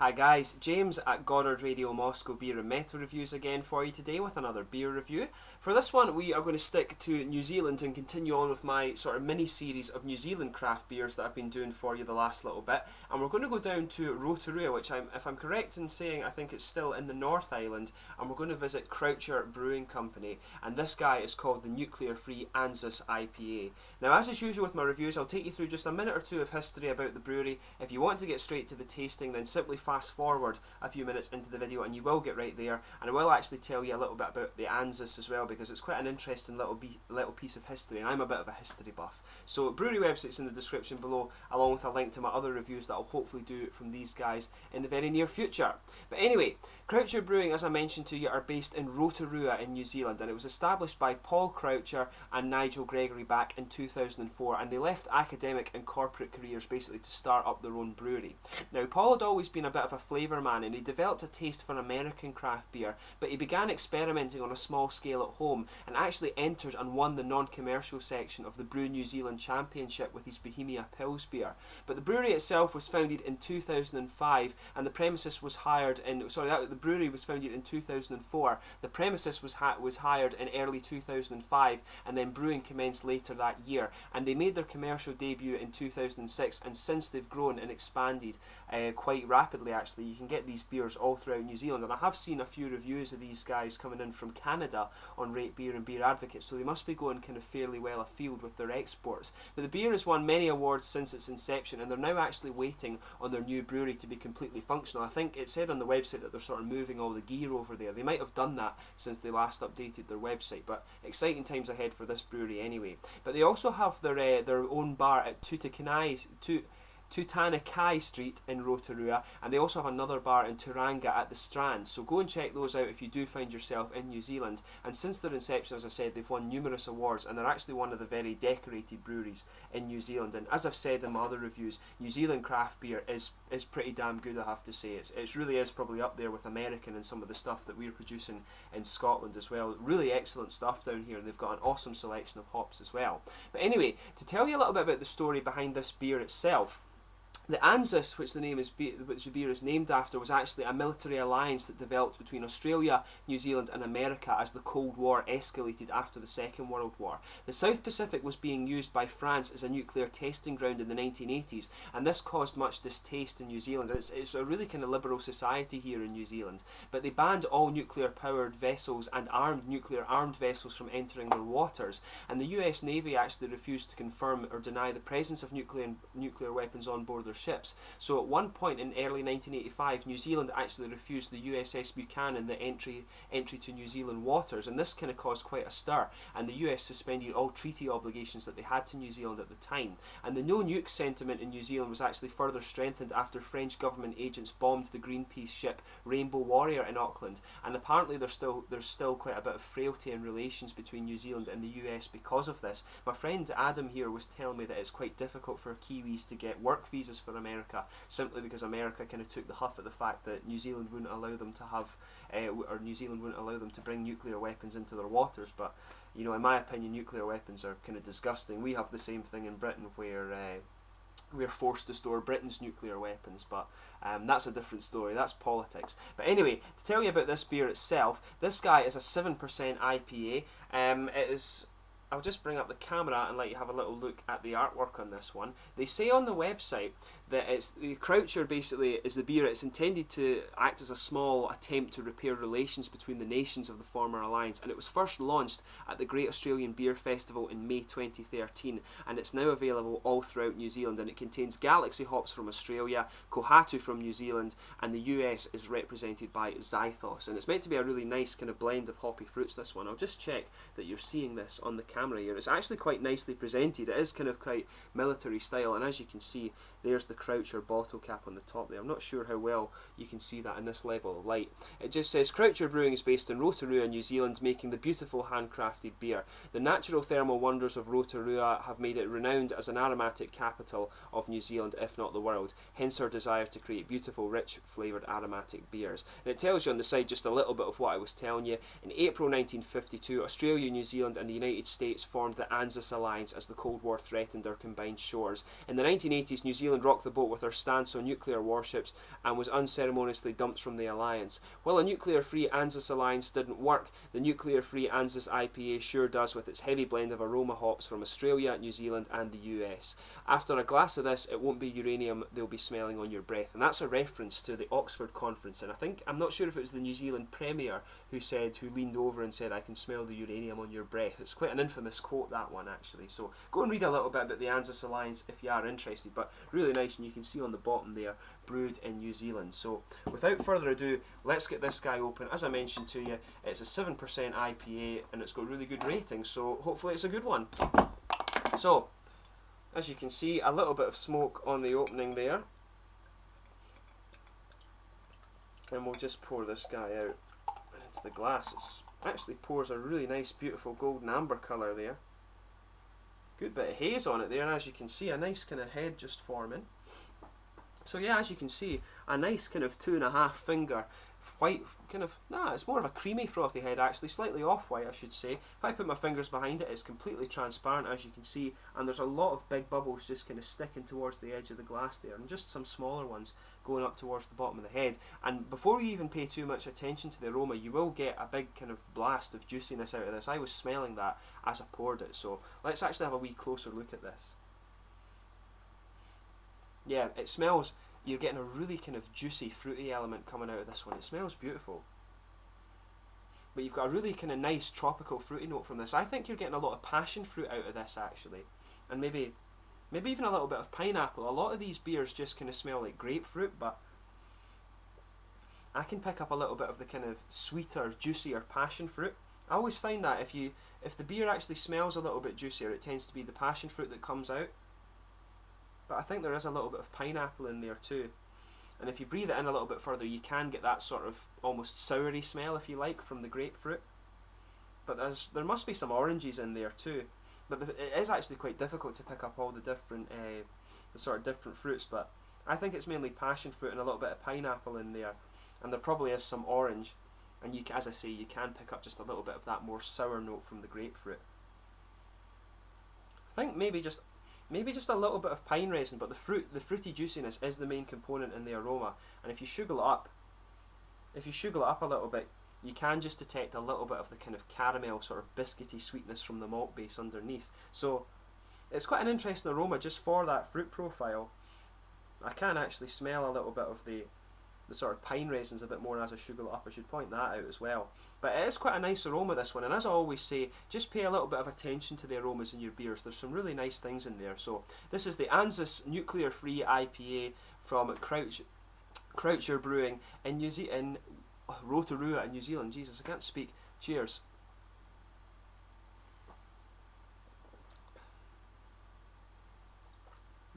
Hi guys, James at Goddard Radio Moscow Beer and Metal Reviews again for you today with another beer review. For this one we are going to stick to New Zealand and continue on with my sort of mini series of New Zealand craft beers that I've been doing for you the last little bit. And we're going to go down to Rotorua, which if I'm correct in saying, I think it's still in the North Island, and we're going to visit Croucer Brewing Company, and this guy is called the Nuclear Free ANZUS IPA. Now, as is usual with my reviews, I'll take you through just a minute or two of history about the brewery. If you want to get straight to the tasting, then simply fast forward a few minutes into the video and you will get right there. And I will actually tell you a little bit about the ANZUS as well, because it's quite an interesting little piece of history, and I'm a bit of a history buff. So brewery website's in the description below, along with a link to my other reviews that I'll hopefully do from these guys in the very near future. But anyway, Croucher Brewing, as I mentioned to you, are based in Rotorua in New Zealand, and it was established by Paul Croucher and Nigel Gregory back in 2004, and they left academic and corporate careers basically to start up their own brewery. Now, Paul had always been a bit of a flavour man, and he developed a taste for American craft beer, but he began experimenting on a small scale at home and actually entered and won the non-commercial section of the Brew New Zealand Championship with his Bohemia Pils beer. But the brewery itself was founded in 2005, and the premises was hired in, the brewery was founded in 2004, the premises was hired in early 2005, and then brewing commenced later that year, and they made their commercial debut in 2006, and since they've grown and expanded quite rapidly. Actually, you can get these beers all throughout New Zealand, and I have seen a few reviews of these guys coming in from Canada on Rate Beer and Beer Advocate, so they must be going kind of fairly well afield with their exports. But the beer has won many awards since its inception, and they're now actually waiting on their new brewery to be completely functional. I think it said on the website that they're sort of moving all the gear over there. They might have done that since they last updated their website, but exciting times ahead for this brewery anyway. But they also have their own bar at Tutanakai Street in Rotorua, and they also have another bar in Turanga at the Strand, so go and check those out if you do find yourself in New Zealand. And since their inception, as I said, they've won numerous awards, and they're actually one of the very decorated breweries in New Zealand. And as I've said in my other reviews, New Zealand craft beer is pretty damn good, I have to say. It really is probably up there with American and some of the stuff that we're producing in Scotland as well. Really excellent stuff down here, and they've got an awesome selection of hops as well. But anyway, to tell you a little bit about the story behind this beer itself, the ANZUS, which the beer is named after, was actually a military alliance that developed between Australia, New Zealand and America as the Cold War escalated after the Second World War. The South Pacific was being used by France as a nuclear testing ground in the 1980s, and this caused much distaste in New Zealand. It's a really kind of liberal society here in New Zealand, but they banned all nuclear powered vessels and nuclear armed vessels from entering their waters, and the US Navy actually refused to confirm or deny the presence of nuclear weapons on board their ships. So at one point in early 1985, New Zealand actually refused the USS Buchanan the entry to New Zealand waters, and this kind of caused quite a stir, and the US suspended all treaty obligations that they had to New Zealand at the time. And the no nuke sentiment in New Zealand was actually further strengthened after French government agents bombed the Greenpeace ship Rainbow Warrior in Auckland, and apparently there's still quite a bit of frailty in relations between New Zealand and the US because of this. My friend Adam here was telling me that it's quite difficult for Kiwis to get work visas for America, simply because America kind of took the huff at the fact that New Zealand wouldn't allow them to have, or New Zealand wouldn't allow them to bring nuclear weapons into their waters. But you know, in my opinion, nuclear weapons are kind of disgusting. We have the same thing in Britain where we're forced to store Britain's nuclear weapons, but that's a different story. That's politics. But anyway, to tell you about this beer itself, this guy is a 7% IPA. It is. I'll just bring up the camera and let you have a little look at the artwork on this one. They say on the website that the Croucher basically is the beer. It's intended to act as a small attempt to repair relations between the nations of the former alliance, and it was first launched at the Great Australian Beer Festival in May 2013, and it's now available all throughout New Zealand, and it contains Galaxy hops from Australia, Kohatu from New Zealand, and the US is represented by Zythos, and it's meant to be a really nice kind of blend of hoppy fruits, this one. I'll just check that you're seeing this on the camera here. It's actually quite nicely presented. It is kind of quite military style, and as you can see, there's the Croucher bottle cap on the top there. I'm not sure how well you can see that in this level of light. It just says Croucher Brewing is based in Rotorua, New Zealand, making the beautiful handcrafted beer. The natural thermal wonders of Rotorua have made it renowned as an aromatic capital of New Zealand, if not the world. Hence our desire to create beautiful, rich, flavoured aromatic beers. And it tells you on the side just a little bit of what I was telling you. In April 1952, Australia, New Zealand and the United States States formed the ANZUS alliance as the Cold War threatened our combined shores. In the 1980s, New Zealand rocked the boat with her stance on nuclear warships and was unceremoniously dumped from the alliance. While a nuclear-free ANZUS alliance didn't work, the nuclear-free ANZUS IPA sure does with its heavy blend of aroma hops from Australia, New Zealand and the US. After a glass of this, it won't be uranium they'll be smelling on your breath. And that's a reference to the Oxford Conference. And I'm not sure if it was the New Zealand Premier who leaned over and said, "I can smell the uranium on your breath." It's quite an infamous quote, that one, actually. So go and read a little bit about the ANZUS alliance if you are interested. But really nice, and you can see on the bottom there, brewed in New Zealand. So without further ado, let's get this guy open. As I mentioned to you, it's a 7% IPA and it's got really good ratings, so hopefully it's a good one. So, as you can see, a little bit of smoke on the opening there. And we'll just pour this guy out into the glass. It actually pours a really nice, beautiful golden amber colour there. Good bit of haze on it there, and as you can see, a nice kind of head just forming. So yeah, as you can see, a nice kind of 2.5 finger white kind of, it's more of a creamy frothy head actually, slightly off-white I should say. If I put my fingers behind it, it's completely transparent as you can see, and there's a lot of big bubbles just kind of sticking towards the edge of the glass there, and just some smaller ones going up towards the bottom of the head. And before you even pay too much attention to the aroma, you will get a big kind of blast of juiciness out of this. I was smelling that as I poured it, so let's actually have a wee closer look at this. Yeah, it smells, you're getting a really kind of juicy, fruity element coming out of this one. It smells beautiful. But you've got a really kind of nice tropical fruity note from this. I think you're getting a lot of passion fruit out of this actually. And maybe even a little bit of pineapple. A lot of these beers just kind of smell like grapefruit, but I can pick up a little bit of the kind of sweeter, juicier passion fruit. I always find that if the beer actually smells a little bit juicier, it tends to be the passion fruit that comes out. But I think there is a little bit of pineapple in there too. And if you breathe it in a little bit further, you can get that sort of almost soury smell, if you like, from the grapefruit. But there must be some oranges in there too. But it is actually quite difficult to pick up all the different, the sort of different fruits. But I think it's mainly passion fruit and a little bit of pineapple in there. And there probably is some orange. And as I say, you can pick up just a little bit of that more sour note from the grapefruit. I think maybe just a little bit of pine resin, but the fruity juiciness is the main component in the aroma. And if you sugar it up a little bit, you can just detect a little bit of the kind of caramel sort of biscuity sweetness from the malt base underneath. So it's quite an interesting aroma just for that fruit profile. I can actually smell a little bit of the sort of pine resins a bit more as I sugar it up. I should point that out as well. But it is quite a nice aroma, this one, and as I always say, just pay a little bit of attention to the aromas in your beers. There's some really nice things in there. So this is the ANZUS Nuclear Free IPA from Croucer Brewing in Rotorua in New Zealand. Jesus, I can't speak. Cheers.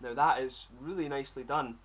Now that is really nicely done.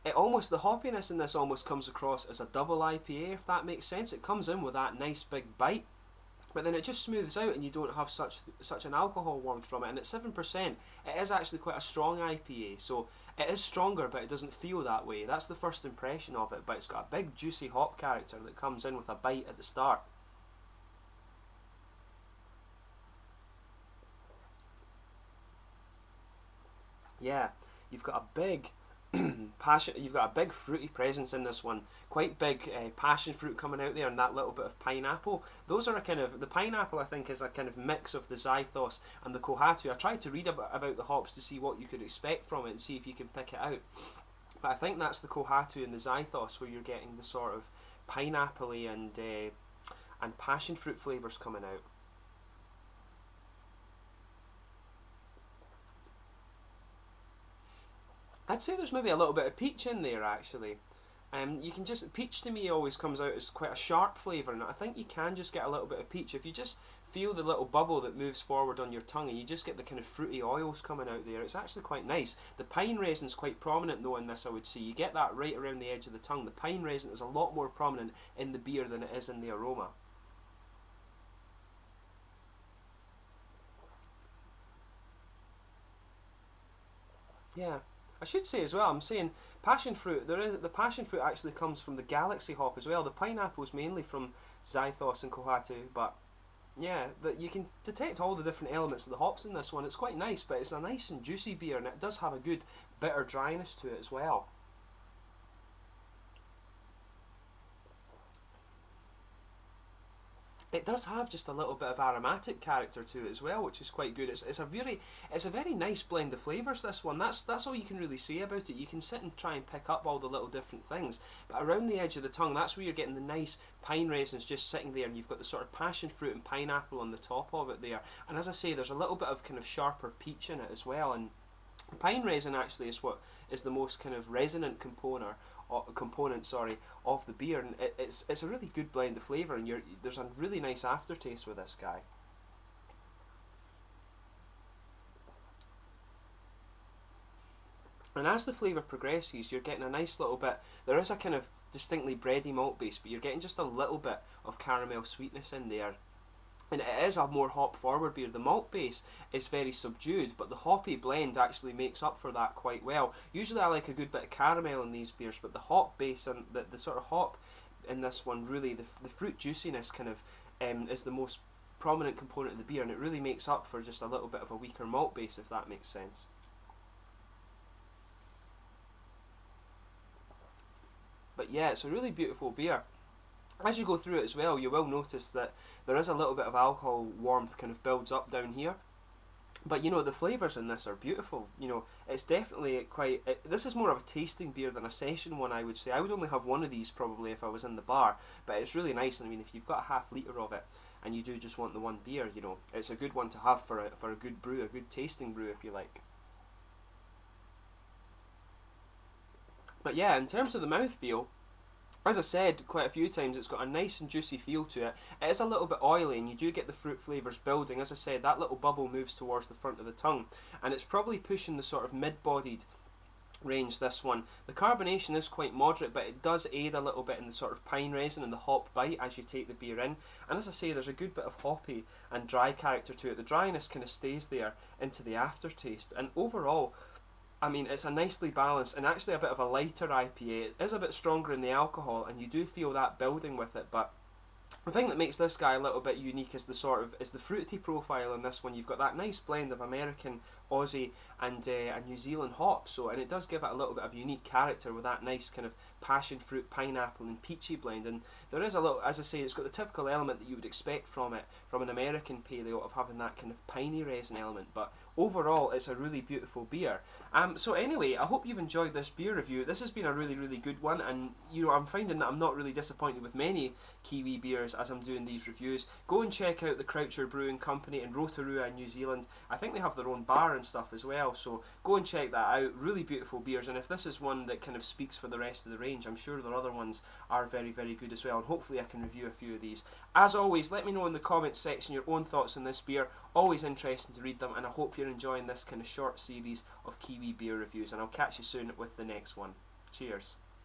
The hoppiness in this almost comes across as a double IPA, if that makes sense. It comes in with that nice big bite, but then it just smooths out and you don't have such an alcohol warmth from it. And at 7%, it is actually quite a strong IPA, so it is stronger, but it doesn't feel that way. That's the first impression of it, but it's got a big juicy hop character that comes in with a bite at the start. Yeah, you've got a big you've got a big fruity presence in this one, quite big passion fruit coming out there, and that little bit of pineapple. Those are a kind of, the pineapple I think is a kind of mix of the Zythos and the Kohatu. I tried to read about the hops to see what you could expect from it and see if you can pick it out, but I think that's the Kohatu and the Zythos where you're getting the sort of pineapple-y and passion fruit flavours coming out. I'd say there's maybe a little bit of peach in there actually. You can just, peach to me always comes out as quite a sharp flavour, and I think you can just get a little bit of peach if you just feel the little bubble that moves forward on your tongue, and you just get the kind of fruity oils coming out there. It's actually quite nice. The pine resin's quite prominent though in this, I would say. You get that right around the edge of the tongue. The pine resin is a lot more prominent in the beer than it is in the aroma. Yeah. I should say as well, I'm saying passion fruit, the passion fruit actually comes from the Galaxy hop as well. The pineapple is mainly from Zythos and Kohatu, but Yeah, that you can detect all the different elements of the hops in this one. It's quite nice, but it's a nice and juicy beer, and it does have a good bitter dryness to it as well. It does have just a little bit of aromatic character to it as well, which is quite good. It's a very nice blend of flavours. This one, that's all you can really say about it. You can sit and try and pick up all the little different things, but around the edge of the tongue, that's where you're getting the nice pine resins just sitting there, and you've got the sort of passion fruit and pineapple on the top of it there. And as I say, there's a little bit of kind of sharper peach in it as well, and pine resin actually is what is the most kind of resonant component, sorry, of the beer, and it's a really good blend of flavour, and there's a really nice aftertaste with this guy. And as the flavour progresses, you're getting a nice little bit. There is a kind of distinctly bready malt base, but you're getting just a little bit of caramel sweetness in there, and it is a more hop forward beer. The malt base is very subdued, but the hoppy blend actually makes up for that quite well. Usually I like a good bit of caramel in these beers, but the hop base and the sort of hop in this one, really the fruit juiciness kind of is the most prominent component of the beer, and it really makes up for just a little bit of a weaker malt base, if that makes sense. But yeah, it's a really beautiful beer. As you go through it as well, you will notice that there is a little bit of alcohol warmth kind of builds up down here. But you know, the flavours in this are beautiful. You know, it's definitely quite. This is more of a tasting beer than a session one, I would say. I would only have one of these probably if I was in the bar, but it's really nice. I mean, if you've got a half litre of it and you do just want the one beer, you know, it's a good one to have for a good brew, a good tasting brew, if you like. But yeah, in terms of the mouthfeel, as I said quite a few times, it's got a nice and juicy feel to it. It is a little bit oily, and you do get the fruit flavours building. As I said, that little bubble moves towards the front of the tongue, and it's probably pushing the sort of mid-bodied range, this one. The carbonation is quite moderate, but it does aid a little bit in the sort of pine resin and the hop bite as you take the beer in. And as I say, there's a good bit of hoppy and dry character to it. The dryness kind of stays there into the aftertaste, and overall, I mean, it's a nicely balanced and actually a bit of a lighter IPA. It is a bit stronger in the alcohol, and you do feel that building with it, but the thing that makes this guy a little bit unique is the fruity profile in this one. You've got that nice blend of American, Aussie, and New Zealand hops. And it does give it a little bit of unique character with that nice kind of passion fruit, pineapple, and peachy blend. And there is a little, as I say, it's got the typical element that you would expect from an American pale ale, of having that kind of piney resin element. But overall, it's a really beautiful beer. So anyway, I hope you've enjoyed this beer review. This has been a really, really good one, and you know, I'm finding that I'm not really disappointed with many Kiwi beers as I'm doing these reviews. Go and check out the Croucher Brewing Company in Rotorua in New Zealand. I think they have their own bar and stuff as well, so go and check that out. Really beautiful beers, and if this is one that kind of speaks for the rest of the range, I'm sure their other ones are very, very good as well, and hopefully I can review a few of these. As always, let me know in the comments section your own thoughts on this beer. Always interesting to read them, and I hope you're enjoying this kind of short series of Kiwi beer reviews, and I'll catch you soon with the next one. Cheers.